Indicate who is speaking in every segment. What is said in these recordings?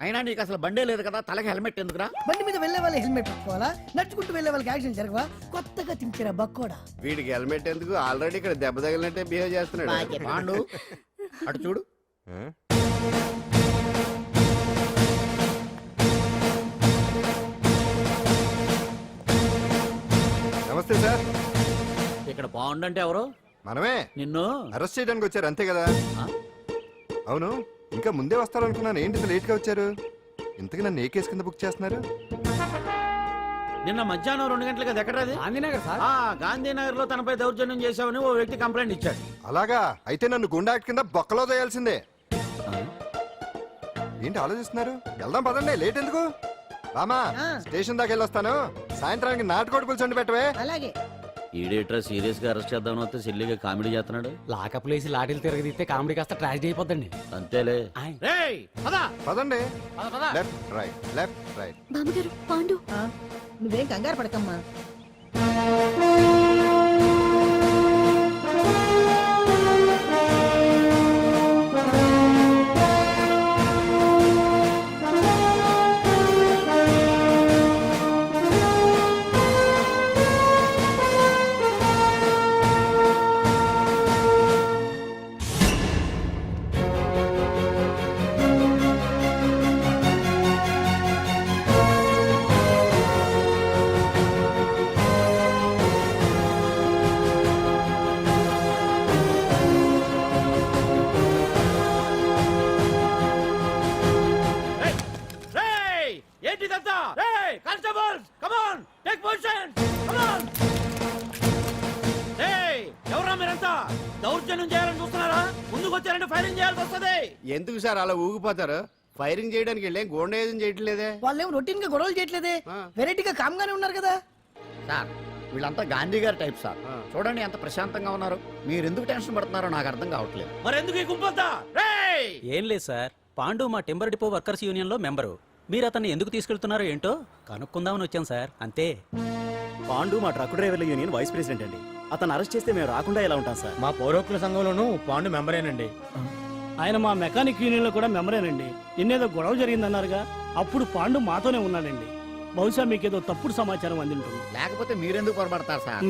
Speaker 1: అయినా నీకు అసలు బండే లేదు కదా, తలకి హెల్మెట్ ఎందుకురా?
Speaker 2: బండి మీద వెళ్లే వాళ్ళు హెల్మెట్ పెట్టుకోవాలా, నడుచుకుంటూ వెళ్లే వాళ్ళకి యాక్సిడెంట్ జరగవా? కొత్తగా తింటారా బక్కోడా?
Speaker 3: వీడికి హెల్మెట్ ఎందుకు, ఆల్రెడీ ఇక్కడ దెబ్బ తగిలినట్టే బిహేవ్ చేస్తున్నాడు.
Speaker 1: పాండు అటు చూడు.
Speaker 3: నమస్తే సార్.
Speaker 1: ఇక్కడ పాండు అంటే ఎవరు?
Speaker 3: మనమే.
Speaker 1: నిన్ను
Speaker 3: అరెస్ట్ చేయడానికి వచ్చారు అంతే కదా?
Speaker 1: ఆ?
Speaker 3: అవును, ఇంకా ముందే వస్తారనుకున్నాను. ఏంటి లేట్ గా వచ్చారు? ఇంతకు నన్ను ఏ కేసు కింద బుక్ చేస్తున్నారు?
Speaker 1: నిన్న మధ్యాహ్నం 2 గంటలకు అది ఎక్కడది?
Speaker 4: గాంధీనగర్ సార్.
Speaker 1: గాంధీనగర్ లో తనపై దౌర్జన్యం చేశామని ఓ వ్యక్తి కంప్లైంట్ ఇచ్చాడు.
Speaker 3: అలాగా? అయితే నన్ను గుండా యాక్ట్ కింద బొక్కలో చేయాల్సిందే. ఏంటి ఆలోచిస్తున్నారు? వెళ్దాం పదండి, లేట్ ఎందుకు? రామా, స్టేషన్ దాకా వెళ్ళొస్తాను. సాయంత్రానికి నాటుకోడి పులుసు వండి పెట్టవే.
Speaker 2: అలాగే.
Speaker 1: ఈడేట్రా సీరియస్ గా అరెస్ట్ చేద్దామని వస్తే సిల్లిగా కామెడీ చేస్తున్నాడు.
Speaker 4: లాకప్ లేసి లాఠీలు తిరగదీస్తే కామెడీ కాస్త ట్రాజడీ అయిపోద్దండి.
Speaker 1: అంతేలే.
Speaker 3: పదండి. Left right, left right.
Speaker 5: బామ్మగారు, పాండు.
Speaker 2: నువ్వేం కంగారు పడకమ్మా.
Speaker 1: దౌర్జన్యం చేయాలని చూస్తున్నారా? ముందుకు వచ్చారంటే ఫైరింగ్ చేయాల్సి వస్తుంది.
Speaker 3: ఎందుకు సార్ అలా ఊగిపోతారు? ఫైరింగ్ చేయడానికి వెళ్ళే గోండేజం చేయట్లేదే.
Speaker 2: వాళ్ళేం రొటీన్ గా గొడవలు చేయట్లేదే, వెరైటీగా కామ్గానే ఉన్నారు కదా
Speaker 1: సార్. వీళ్ళంతా గాంధీ గారి టైప్ సార్. చూడండి ఎంత ప్రశాంతంగా ఉన్నారు. మీరు ఎందుకు టెన్షన్ పడుతున్నారో నాకు అర్థం కావట్లేదు. మరి ఎందుకు ఈ గుంపంతా?
Speaker 6: ఏం లేదు సార్, పాండు మా టింబర్ డిపో వర్కర్స్ యూనియన్ లో మెంబరు. మీరు అతన్ని ఎందుకు తీసుకెళ్తున్నారో ఏంటో కనుక్కుందామని వచ్చాం సార్, అంతే.
Speaker 7: పాండు మా ట్రక్ డ్రైవర్ల యూనియన్ వైస్ ప్రెసిడెంట్ అండి. అతను అరెస్ట్ చేస్తే మేము రాకుండా ఎలా ఉంటాం సార్?
Speaker 8: మా పౌరోక్తుల సంఘంలోనూ పాండు మెంబరేనండి. ఆయన మా మెకానిక్ యూనియన్ లో కూడా మెంబరేనండి. నిన్నేదో గొడవ జరిగిందన్నారుగా, అప్పుడు పాండు మాతోనే ఉన్నాడండి. బహుశా మీకేదో తప్పుడు సమాచారం అందింటుంది.
Speaker 1: లేకపోతే మీరెందుకు పొరపడతారు సార్?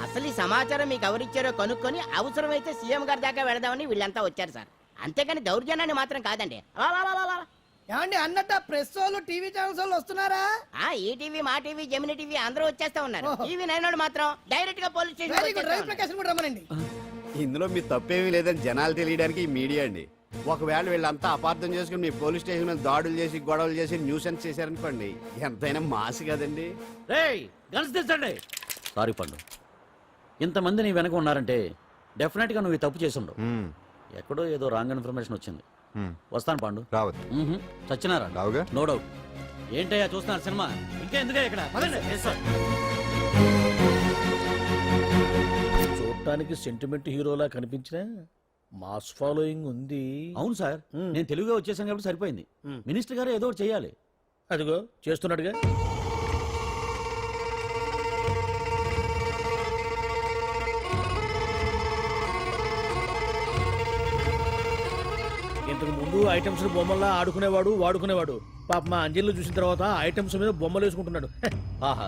Speaker 9: అసలు ఈ సమాచారం మీకు ఎవరిచ్చారో కనుక్కొని అవసరమైతే సీఎం గారి దాకా వెళదామని వీళ్ళంతా వచ్చారు సార్. అంతేకాని దౌర్జన్యాన్ని మాత్రం కాదండి.
Speaker 2: ఏమండి అన్నట్టు ప్రెస్ వాళ్ళు, టీవీ ఛానల్స్ వాళ్ళు వస్తున్నారా?
Speaker 9: ఈ టీవీ, మా టీవీ, జెమిని టీవీ అందరూ వచ్చేస్తా ఉన్నారు. టీవీ 9 మాత్రం డైరెక్ట్ గా పోలీస్
Speaker 2: స్టేషన్ రమ్మనండి.
Speaker 3: ఇందులో మీ తప్పేమీ లేదని జనాలు తెలియడానికి ఈ మీడియా అండి. ఒకవేళ వీళ్ళంతా అపార్థం చేసుకుని మీ పోలీస్ స్టేషన్ మీద దాడులు చేసి గొడవలు చేసి న్యూసెన్స్ చేశారనుకోండి, ఎంతైనా మాసి కదండి.
Speaker 1: సారీ పండు, ఇంతమంది నీ వెనక ఉన్నారంటే డెఫినెట్ గా నువ్వు తప్పు చేసి ఉండవు. ఎక్కడో ఏదో రాంగ్ ఇన్ఫర్మేషన్ వచ్చింది. వస్తాను పాండు.
Speaker 3: రావద్దు.
Speaker 1: చచ్చినారా?
Speaker 3: రావుగా.
Speaker 1: No doubt. ఏంటయ్యా చూస్తున్నారు సినిమా? ఇంకా ఎందుకే ఇక్కడ?
Speaker 8: చూడటానికి సెంటిమెంట్ హీరోలా కనిపించిన మాస్ ఫాలోయింగ్ ఉంది.
Speaker 1: అవును సార్, నేను తెలుగుగా వచ్చేసాను కాబట్టి సరిపోయింది. మినిస్టర్ గారు ఏదో ఒకటి చేయాలి.
Speaker 8: అదిగో చేస్తున్నాడుగా. ఇంతకు ముందు ఐటమ్స్ బొమ్మల్లా ఆడుకునేవాడు, వాడుకునేవాడు. పాప మా అంజలిలో చూసిన తర్వాత ఐటమ్స్ మీద బొమ్మలు వేసుకుంటున్నాడు.
Speaker 1: ఆహా,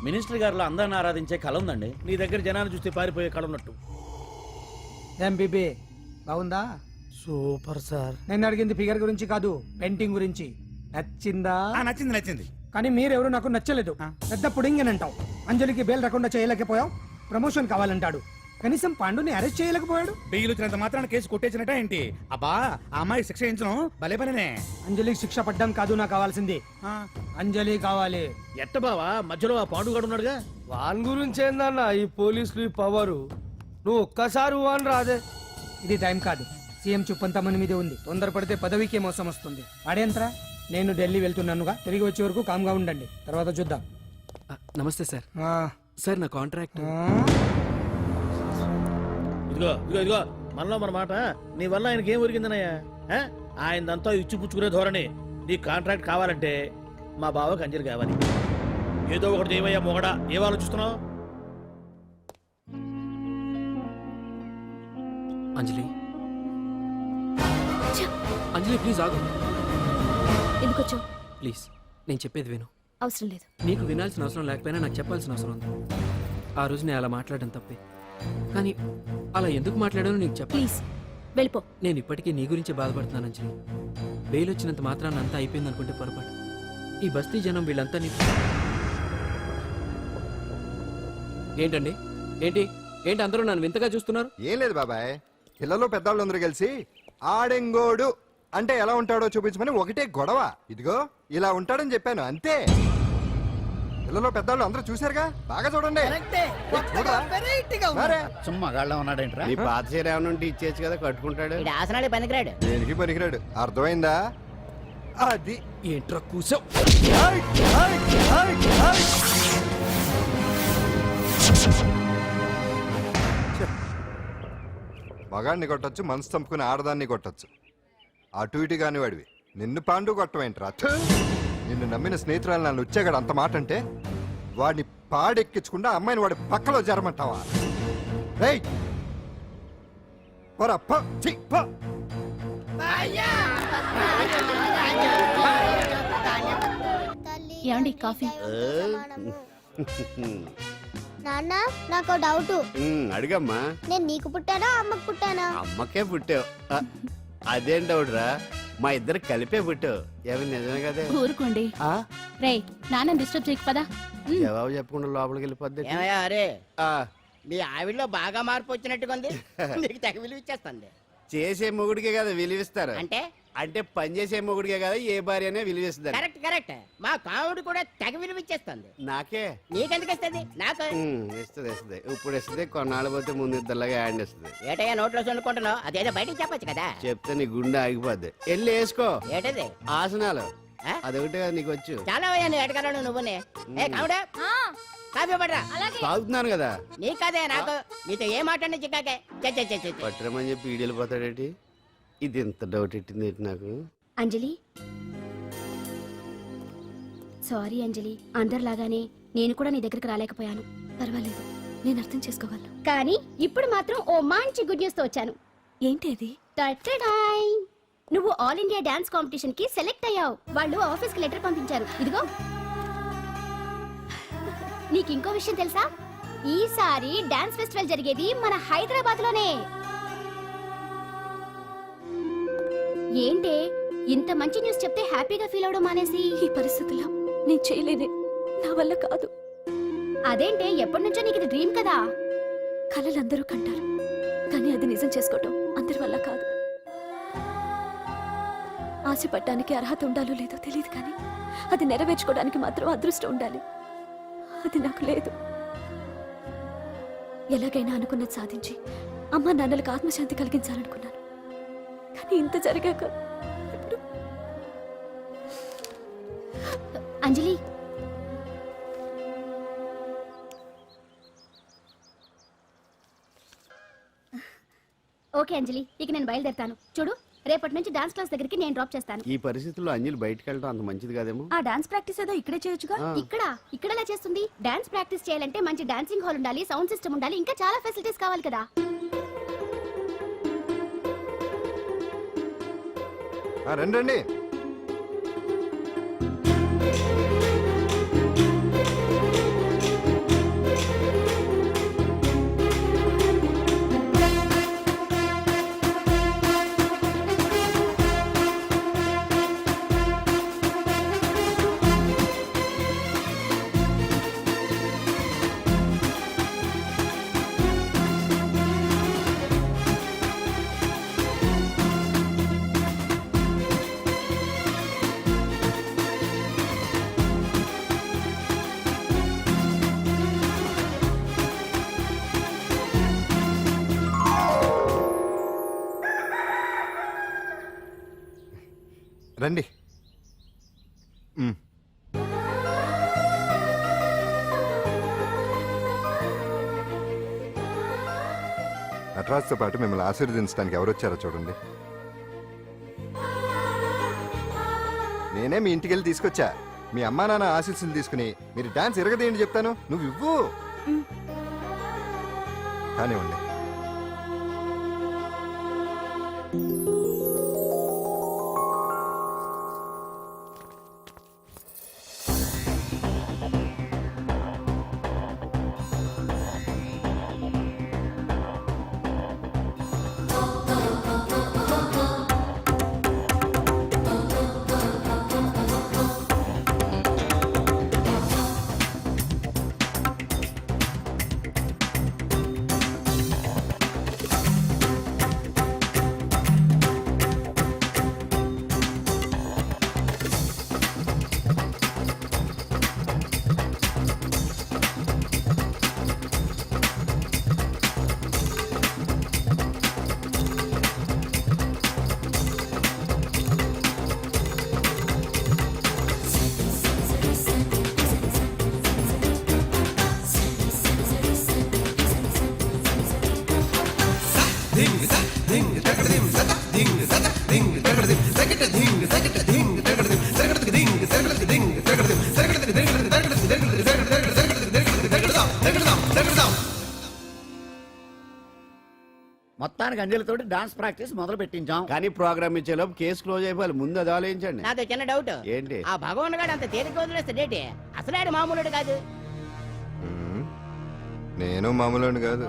Speaker 1: మినిస్టర్ గారిలో అందరిని ఆరాధించే కళ ఉందండి.
Speaker 8: నీ దగ్గర జనాన్ని చూస్తే పారిపోయే కళ ఉన్నట్టు.
Speaker 4: ఎంబీబీ బాగుందా?
Speaker 8: Super sir.
Speaker 4: నేను అడిగింది ఫిగర్ గురించి కాదు, పెయింటింగ్ గురించి. నచ్చిందా?
Speaker 8: నచ్చింది నచ్చింది.
Speaker 4: కానీ మీరెవరు నాకు నచ్చలేదు. పెద్ద పుడింగ్ అని అంటావు. అంజలికి బెయిల్ రాకుండా చేయలేకపోయావు. ప్రమోషన్ కావాలంటాడు. కనీసం పాండుని అరెస్ట్ చేయలేకపోయాడు.
Speaker 8: బెయిల్ వచ్చినంత మాత్రాన కేసు కొట్టేసినట్ట ఏంటి? అబ్బా, ఆ అమ్మాయి శిక్ష వేయించడం భలే పనినే.
Speaker 4: అంజలికి శిక్ష పడ్డం కాదు నాకు కావాల్సింది. అంజలి కావాలి.
Speaker 8: ఎట్ట బావా, మధ్యలో ఆ పాండుగాడు ఉన్నాడుగా.
Speaker 10: వాన్ గురించి ఏందన్నా ఈ పోలీసులు పవరు? నువ్వు ఒక్కసారి వాన్ రాదే.
Speaker 4: ఇది టైం కాదు. సీఎం చూపంతా మన మీద ఉంది. తొందరపడితే పదవికే మోసం వస్తుంది. అడేంతరా, నేను ఢిల్లీ వెళ్తున్నానుగా. తిరిగి వచ్చే వరకు కామ్గా ఉండండి, తర్వాత చూద్దాం.
Speaker 6: నమస్తే సార్. సార్ నా కాంట్రాక్ట్.
Speaker 8: ఇదిగో ఇదిగో ఇదిగో, మనలో మన మాట. నీ వల్ల ఆయనకి ఏం ఒరిగిందనయ్యా? ఆయనదంతా ఇచ్చిపుచ్చుకునే ధోరణి. నీ కాంట్రాక్ట్ కావాలంటే మా బావకి అంజలి కావాలి. ఏదో ఒకటి ఏమయ్యా మొగడా, ఏం ఆలోచిస్తున్నావు?
Speaker 6: అంజలి, అంజలి ప్లీజ్ ఆగు.
Speaker 5: ఎందుకు వచ్చావు?
Speaker 11: ప్లీజ్ నేను చెప్పేది విను.
Speaker 5: అవసరం లేదు.
Speaker 11: నీకు వినాల్సిన అవసరం లేకపోయినా నాకు చెప్పాల్సిన అవసరం ఉంది. ఆ రోజు నేను అలా మాట్లాడడం తప్పే, కానీ అలా ఎందుకు మాట్లాడానో నీకు చెప్ప.
Speaker 5: ప్లీజ్ వెళ్ళిపో.
Speaker 11: నేను ఇప్పటికీ నీ గురించి బాధపడుతున్నాను అంజలి. బెయిల్ వచ్చినంత మాత్రాన్ని అంతా అయిపోయింది అనుకుంటే పొరపాటు. ఈ బస్తీ జనం వీళ్ళంతా నీ ఏంటండి ఏంటి ఏంటి అందరూ నన్ను వింతగా చూస్తున్నారు?
Speaker 12: ఏం లేదు బాబాయ్, పిల్లలు పెద్దవాళ్ళందరూ కలిసి ఆడెంగోడు అంటే ఎలా ఉంటాడో చూపించమని ఒకటే గొడవ. ఇదిగో ఇలా ఉంటాడని చెప్పాను అంతే. పిల్లలు పెద్దవాళ్ళు అందరూ చూశారుగా, బాగా చూడండి.
Speaker 2: కరెక్టే. కొత్తగా వెరైటీగా ఉంది.
Speaker 12: మరే
Speaker 1: సుమ్మా గాళ్ళ ఉన్నాడేంట్రా?
Speaker 3: నీ పాత చీర ఏమైనా ఉంటే ఇచ్చేచ్చు కదా, కట్టుకుంటాడు.
Speaker 9: ఇది ఆసనాలే పనికిరాడు.
Speaker 12: దేనికి పనికిరాడు, అర్థమైందా? అది
Speaker 11: ఏంట్రా కూసావ్?
Speaker 12: మగాడిని కొట్టొచ్చు, మనసు చంపుకుని ఆడదాన్ని కొట్టొచ్చు. అటు ఇటు కాని వాడివి నిన్ను పాండు కొట్టమేంట్రా? నిన్ను నమ్మిన స్నేహితురాలు నన్ను వచ్చాగాడు అంత మాట అంటే వాడిని పాడెక్కించకుండా అమ్మాయిని వాడి పక్కలో జరమంటావా? రేయ్ పోరా, పో, ఛీ, పో.
Speaker 5: ఏమండి కాఫీ?
Speaker 13: నాన్న నాకు డౌట్.
Speaker 3: అడిగమ్మా.
Speaker 13: నేను నీకు పుట్టానా అమ్మకు పుట్టానా?
Speaker 3: అమ్మకే పుట్టావు. అదేం డౌట్ రా, మా ఇద్దరు కలిపే పుట్టావు. ఏమి నిజమే కదే?
Speaker 5: ఊరుకోండి.
Speaker 3: ఆ?
Speaker 5: రే నాన్న డిస్టర్బ్ చేయకు పదా.
Speaker 3: జవాబు చెప్పకుండా లోపలికి వెళ్ళిపోద్ది.
Speaker 9: ఏమయ్యా అరే,
Speaker 3: ఆ,
Speaker 9: మీ ఆవిడలో బాగా మార్పు వచ్చినట్టుగా ఉంది. నీకు తెగ విలువ ఇచ్చేస్తుంది.
Speaker 3: చేసే మొగుడికే కదా విలువిస్తారు.
Speaker 9: అంటే
Speaker 3: అంటే పని చేసే మొగుడికే కదా ఏ భార్య అనే విలువిస్తారు.
Speaker 9: Correct correct. మా కాముడు కూడా తెగ విలువ ఇచ్చేస్తుంది.
Speaker 3: నాకే
Speaker 9: నీకెందుకు ఇస్తుంది? నాకు
Speaker 3: ఇస్తుంది ఇస్తుంది. ఇప్పుడు ఇస్తుంది, కొన్నాళ్ళు పోతే ముందు ఇద్దరులాగా హ్యాండ్ ఇస్తుంది.
Speaker 9: ఏటయ్యా నోట్లో చల్లుకుంటున్నావు? అదేదో బయటికి చెప్పొచ్చు కదా.
Speaker 3: చెప్తే నీ గుండె ఆగిపోద్ది. వెళ్ళి వేసుకో
Speaker 9: ఏటది?
Speaker 3: ఆసనాలు.
Speaker 9: ఆ?
Speaker 3: అదొకటి కదా నీకు వచ్చు.
Speaker 9: చాలా అయ్యా నీ ఎడగలను నువ్వునే. ఏ కాముడా కాఫీ పడరా.
Speaker 3: తాగుతున్నాను కదా.
Speaker 9: నీ కాదే నాకు. నీతో ఏ మాట్లాడి చిక్కాకే.
Speaker 3: పట్టరమని చెప్పి ఈడెళ్ళి పోతాడేటి? ఇది ఎంత డౌట్ ఎట్టింది నాకు.
Speaker 13: అంజలి సారీ అంజలి, అందరిలాగానే నేను కూడా నీ దగ్గరికి రాలేకపోయాను.
Speaker 5: పర్వాలేదు, నేను అర్థం చేసుకోగలను.
Speaker 13: కానీ ఇప్పుడు మాత్రం ఓ మంచి గుడ్ న్యూస్ తో వచ్చాను.
Speaker 5: ఏంటి అది?
Speaker 13: టటడాయ్! నువ్వు ఆల్ ఇండియా డాన్స్ కాంపిటీషన్ కి సెలెక్ట్ అయ్యావు. వాళ్ళు ఆఫీస్ కి లెటర్ పంపించారు. ఇదిగో. నీకు ఇంకో విషయం తెలుసా? ఈసారి డాన్స్ ఫెస్టివల్ జరిగేది మన హైదరాబాద్ లోనే. ఏంటే ఇంత మంచి న్యూస్ చెప్తే హ్యాపీగా ఫీల్ అవడం మానేసి?
Speaker 5: ఈ పరిస్థితుల్లో నేను చేయలేనే, నా వల్ల కాదు.
Speaker 13: అదేంటే ఎప్పటి నుంచో నీకు ఇది డ్రీమ్ కదా?
Speaker 5: కలలు అందరూ కంటారు, కానీ అది నిజం చేసుకోవటం అందరి వల్ల కాదు. ఆశపడటానికి అర్హత ఉండాలో లేదో తెలియదు, కానీ అది నెరవేర్చుకోవడానికి మాత్రం అదృష్టం ఉండాలి. అది నాకు లేదు. ఎలాగైనా అనుకున్నది సాధించి అమ్మా నాన్నలకు ఆత్మశాంతి కలిగించాలనుకున్నాను, కానీ ఇంత జరిగాక ఇప్పుడు
Speaker 13: అంజలి ఓకే అంజలి, ఇక నేను బయలుదేరుతాను. చూడు, రేపటి నుంచి డాన్స్ క్లాస్ దగ్గరికి నేను డ్రాప్ చేస్తాను.
Speaker 3: ఈ పరిస్థితుల్లో అంజలి బయటకు వెళ్ళడం అంత మంచిది కాదేమో.
Speaker 5: ఆ డాన్స్ ప్రాక్టీస్ ఏదో ఇక్కడే చేయొచ్చుగా.
Speaker 13: ఇక్కడ ఎలా చేస్తుంది? డాన్స్ ప్రాక్టీస్ చేయాలంటే మంచి డాన్సింగ్ హాల్ ఉండాలి, సౌండ్ సిస్టమ్ ఉండాలి, ఇంకా చాలా ఫెసిలిటీస్ కావాలి కదా.
Speaker 12: రండి రండి. రండి. నటరాజ్తో పాటు మిమ్మల్ని ఆశీర్వదించడానికి ఎవరు వచ్చారో చూడండి. నేనే మీ ఇంటికి వెళ్ళి తీసుకొచ్చా. మీ అమ్మా నాన్న ఆశీస్సులు తీసుకుని మీరు డాన్స్ ఎరగదేయండి చెప్తాను. నువ్వు ఇవ్వు. కానివ్వండి.
Speaker 1: మొత్తానికి అంజలితోటి డాన్స్ ప్రాక్టీస్ మొదలు పెట్టించాం.
Speaker 3: కానీ ప్రోగ్రామ్ ఇచ్చేలోపు కేసు క్లోజ్ అయిపోవాలి, ముందు అది ఆలోచించండి.
Speaker 9: నాదో చిన్న డౌట్.
Speaker 3: ఏంటి?
Speaker 9: ఆ భగవాన్ గారు అంత తేలిక వదిలేస్తాడేటి? అసలు ఆడు మామూలుడు కాదు.
Speaker 12: నేను మామూలు కాదు.